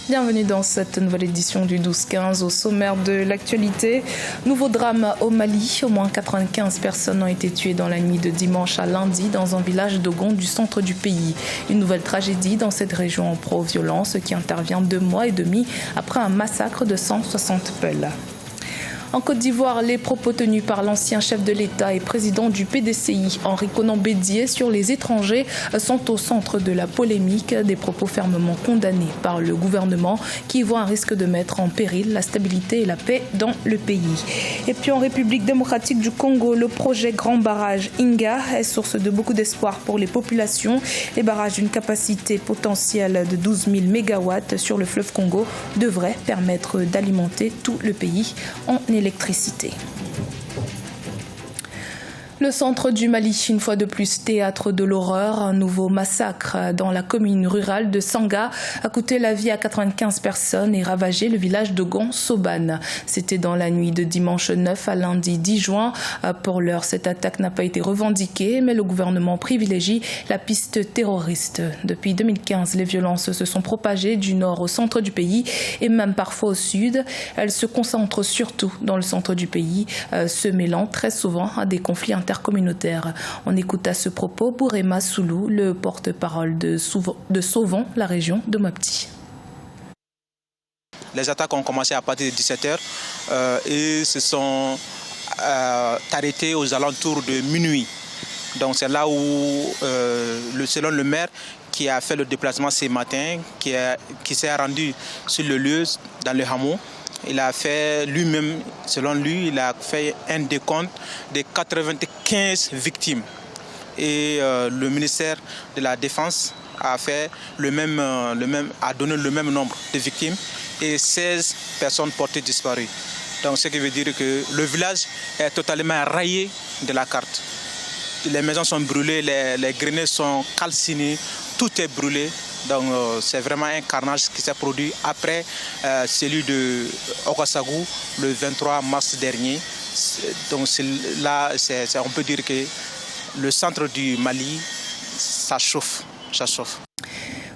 Bienvenue dans cette nouvelle édition du 12-15. Au sommaire de l'actualité, nouveau drame au Mali. Au moins 95 personnes ont été tuées dans la nuit de dimanche à lundi dans un village d'Ogon du centre du pays. Une nouvelle tragédie dans cette région pro-violence qui intervient 2 mois et demi après un massacre de 160 Peuls. En Côte d'Ivoire, les propos tenus par l'ancien chef de l'État et président du PDCI, Henri Konan Bédié, sur les étrangers sont au centre de la polémique. Des propos fermement condamnés par le gouvernement qui voit un risque de mettre en péril la stabilité et la paix dans le pays. Et puis en République démocratique du Congo, le projet Grand Barrage Inga est source de beaucoup d'espoir pour les populations. Les barrages d'une capacité potentielle de 12 000 mégawatts sur le fleuve Congo devraient permettre d'alimenter tout le pays en électricité. Le centre du Mali, une fois de plus théâtre de l'horreur. Un nouveau massacre dans la commune rurale de Sanga a coûté la vie à 95 personnes et ravagé le village de Gon-Soban. C'était dans la nuit de dimanche 9 à lundi 10 juin. Pour l'heure, cette attaque n'a pas été revendiquée, mais le gouvernement privilégie la piste terroriste. Depuis 2015, les violences se sont propagées du nord au centre du pays et même parfois au sud. Elles se concentrent surtout dans le centre du pays, se mêlant très souvent à des conflits intercommunautaires. On écoute à ce propos Bourema Soulou, le porte-parole de Sauvon, la région de Mopti. Les attaques ont commencé à partir de 17h et se sont arrêtées aux alentours de minuit. Donc c'est là où, selon le maire qui a fait le déplacement ce matin, qui s'est rendu sur le lieu dans le hameau, il a fait lui-même, selon lui, il a fait un décompte de 95 victimes. Et le ministère de la Défense a fait a donné le même nombre de victimes et 16 personnes portées disparues. Donc ce qui veut dire que le village est totalement rayé de la carte. Les maisons sont brûlées, les greniers sont calcinés, tout est brûlé. Donc c'est vraiment un carnage qui s'est produit après celui de Ouagassogou le 23 mars dernier. Donc là, on peut dire que le centre du Mali, ça chauffe.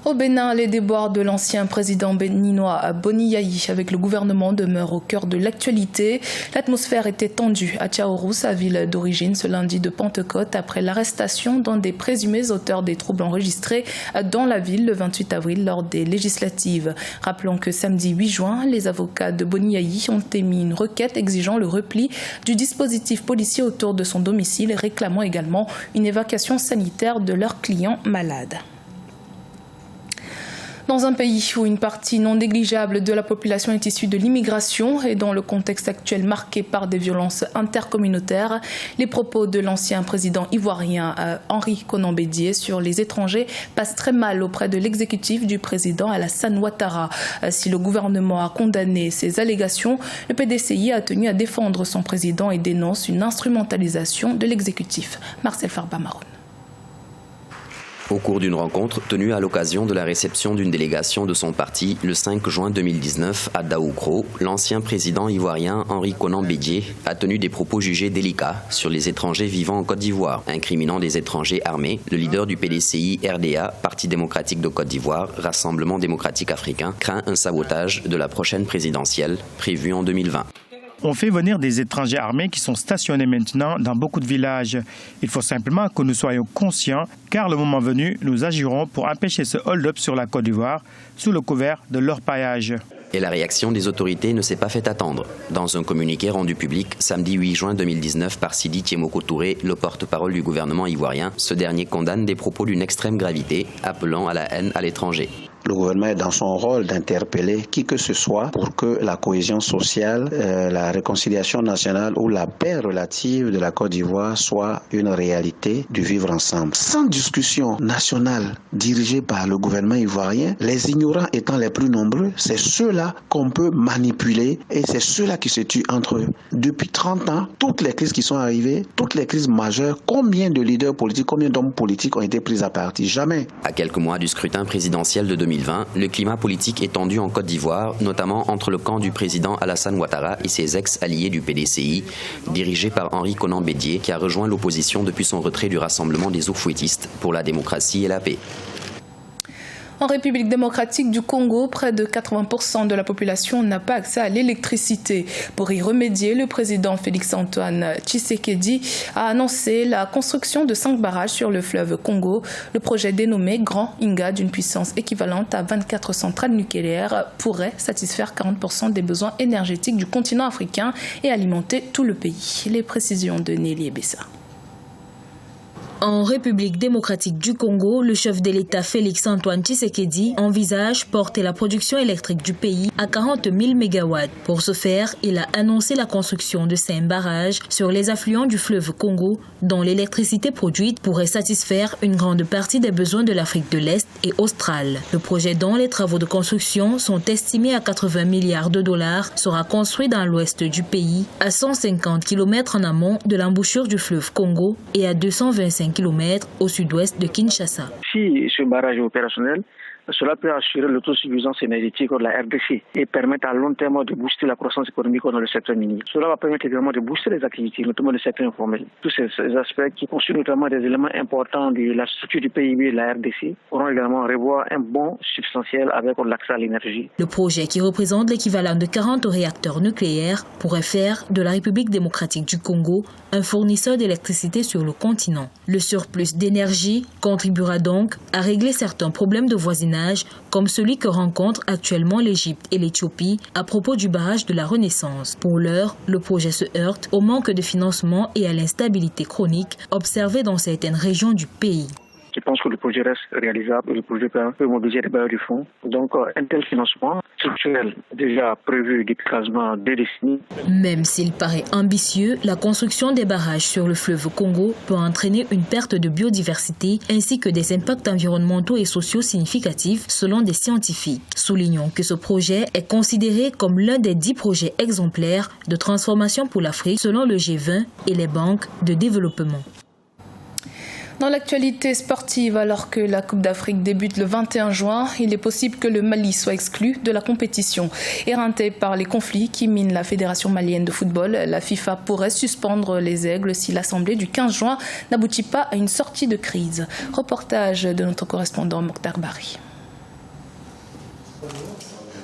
Au Bénin, les déboires de l'ancien président béninois Boni Yayi avec le gouvernement demeurent au cœur de l'actualité. L'atmosphère était tendue à Tchaourou, sa ville d'origine, ce lundi de Pentecôte, après l'arrestation d'un des présumés auteurs des troubles enregistrés dans la ville le 28 avril lors des législatives. Rappelons que samedi 8 juin, les avocats de Boni Yayi ont émis une requête exigeant le repli du dispositif policier autour de son domicile et réclamant également une évacuation sanitaire de leurs clients malades. Dans un pays où une partie non négligeable de la population est issue de l'immigration et dans le contexte actuel marqué par des violences intercommunautaires, les propos de l'ancien président ivoirien Henri Konan Bédié sur les étrangers passent très mal auprès de l'exécutif du président Alassane Ouattara. Si le gouvernement a condamné ces allégations, le PDCI a tenu à défendre son président et dénonce une instrumentalisation de l'exécutif. Marcel Farba-Maroun. Au cours d'une rencontre tenue à l'occasion de la réception d'une délégation de son parti le 5 juin 2019 à Daoukro, l'ancien président ivoirien Henri Konan Bédié a tenu des propos jugés délicats sur les étrangers vivant en Côte d'Ivoire, incriminant des étrangers armés. Le leader du PDCI RDA, Parti démocratique de Côte d'Ivoire, Rassemblement démocratique africain, craint un sabotage de la prochaine présidentielle prévue en 2020. On fait venir des étrangers armés qui sont stationnés maintenant dans beaucoup de villages. Il faut simplement que nous soyons conscients, car le moment venu, nous agirons pour empêcher ce hold-up sur la Côte d'Ivoire sous le couvert de l'orpaillage. Et la réaction des autorités ne s'est pas fait attendre. Dans un communiqué rendu public samedi 8 juin 2019 par Sidi Tiemoko Touré, le porte-parole du gouvernement ivoirien, ce dernier condamne des propos d'une extrême gravité, appelant à la haine à l'étranger. Le gouvernement est dans son rôle d'interpeller qui que ce soit pour que la cohésion sociale, la réconciliation nationale ou la paix relative de la Côte d'Ivoire soit une réalité du vivre ensemble. Sans discussion nationale dirigée par le gouvernement ivoirien, les ignorants étant les plus nombreux, c'est ceux-là qu'on peut manipuler et c'est ceux-là qui se tuent entre eux. Depuis 30 ans, toutes les crises qui sont arrivées, toutes les crises majeures, combien de leaders politiques, combien d'hommes politiques ont été pris à partie? Jamais. À quelques mois du scrutin présidentiel de 2020, le climat politique est tendu en Côte d'Ivoire, notamment entre le camp du président Alassane Ouattara et ses ex-alliés du PDCI, dirigé par Henri Konan Bédié, qui a rejoint l'opposition depuis son retrait du Rassemblement des Oufouettistes pour la démocratie et la paix. En République démocratique du Congo, près de 80% de la population n'a pas accès à l'électricité. Pour y remédier, le président Félix-Antoine Tshisekedi a annoncé la construction de 5 barrages sur le fleuve Congo. Le projet dénommé Grand Inga, d'une puissance équivalente à 24 centrales nucléaires, pourrait satisfaire 40% des besoins énergétiques du continent africain et alimenter tout le pays. Les précisions de Nelly Ebessa. En République démocratique du Congo, le chef de l'État Félix-Antoine Tshisekedi envisage porter la production électrique du pays à 40 000 MW. Pour ce faire, il a annoncé la construction de 5 barrages sur les affluents du fleuve Congo, dont l'électricité produite pourrait satisfaire une grande partie des besoins de l'Afrique de l'Est et australe. Le projet, dont les travaux de construction sont estimés à 80 milliards de dollars, sera construit dans l'ouest du pays, à 150 km en amont de l'embouchure du fleuve Congo et à 225 km au sud-ouest de Kinshasa. Si ce barrage est opérationnel, cela peut assurer l'autosuffisance énergétique de la RDC et permettre à long terme de booster la croissance économique dans le secteur minier. Cela va permettre également de booster les activités, notamment le secteur informel. Tous ces aspects qui constituent notamment des éléments importants de la structure du PIB de la RDC pourront également revoir un bond substantiel avec l'accès à l'énergie. Le projet, qui représente l'équivalent de 40 réacteurs nucléaires, pourrait faire de la République démocratique du Congo un fournisseur d'électricité sur le continent. Le surplus d'énergie contribuera donc à régler certains problèmes de voisinage, comme celui que rencontrent actuellement l'Égypte et l'Éthiopie à propos du barrage de la Renaissance. Pour l'heure, le projet se heurte au manque de financement et à l'instabilité chronique observée dans certaines régions du pays. Je pense que le projet reste réalisable et le projet peut mobiliser des bailleurs du fonds. Donc, un tel financement structurel déjà prévu depuis quasiment 2 décennies. Même s'il paraît ambitieux, la construction des barrages sur le fleuve Congo peut entraîner une perte de biodiversité ainsi que des impacts environnementaux et sociaux significatifs selon des scientifiques. Soulignons que ce projet est considéré comme l'un des 10 projets exemplaires de transformation pour l'Afrique selon le G20 et les banques de développement. Dans l'actualité sportive, alors que la Coupe d'Afrique débute le 21 juin, il est possible que le Mali soit exclu de la compétition. Éreinté par les conflits qui minent la Fédération malienne de football, la FIFA pourrait suspendre les Aigles si l'Assemblée du 15 juin n'aboutit pas à une sortie de crise. Reportage de notre correspondant Mokhtar Bari.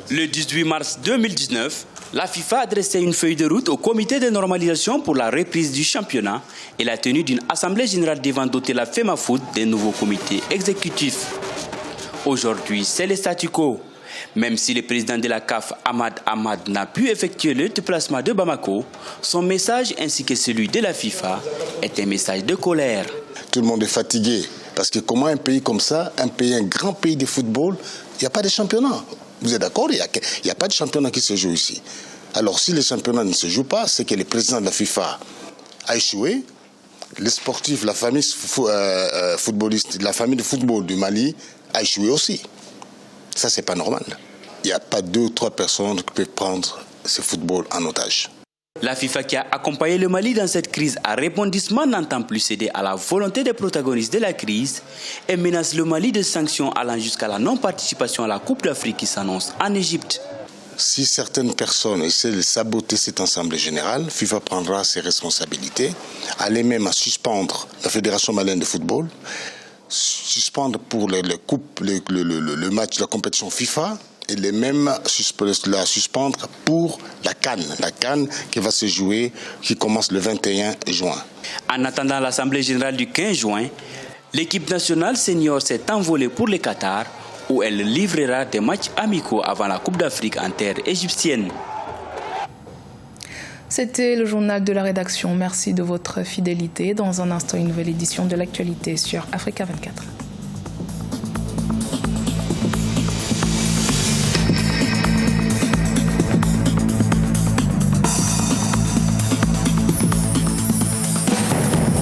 Le 18 mars 2019, la FIFA a dressé une feuille de route au comité de normalisation pour la reprise du championnat et la tenue d'une assemblée générale devant doter la FEMAFOOT d'un nouveau comité exécutif. Aujourd'hui, c'est le statu quo. Même si le président de la CAF, Ahmad Ahmad, n'a pu effectuer le déplacement de Bamako, son message ainsi que celui de la FIFA est un message de colère. Tout le monde est fatigué parce que comment un pays comme ça, un grand pays de football, il n'y a pas de championnat. Vous êtes d'accord? Il n'y a pas de championnat qui se joue ici. Alors, si les championnats ne se jouent pas, c'est que le président de la FIFA a échoué. Les sportifs, la famille footballiste, la famille de football du Mali a échoué aussi. Ça, c'est pas normal. Il n'y a pas 2 ou 3 personnes qui peuvent prendre ce football en otage. La FIFA, qui a accompagné le Mali dans cette crise à rebondissement, n'entend plus céder à la volonté des protagonistes de la crise et menace le Mali de sanctions allant jusqu'à la non-participation à la Coupe d'Afrique qui s'annonce en Égypte. Si certaines personnes essaient de saboter cette assemblée générale, FIFA prendra ses responsabilités, aller même à suspendre la Fédération malienne de football, suspendre pour le match de la compétition FIFA, et les mêmes la suspendre pour la CAN qui va se jouer, qui commence le 21 juin. En attendant l'Assemblée générale du 15 juin, l'équipe nationale senior s'est envolée pour le Qatar, où elle livrera des matchs amicaux avant la Coupe d'Afrique en terre égyptienne. C'était le journal de la rédaction. Merci de votre fidélité. Dans un instant, une nouvelle édition de l'actualité sur Africa 24.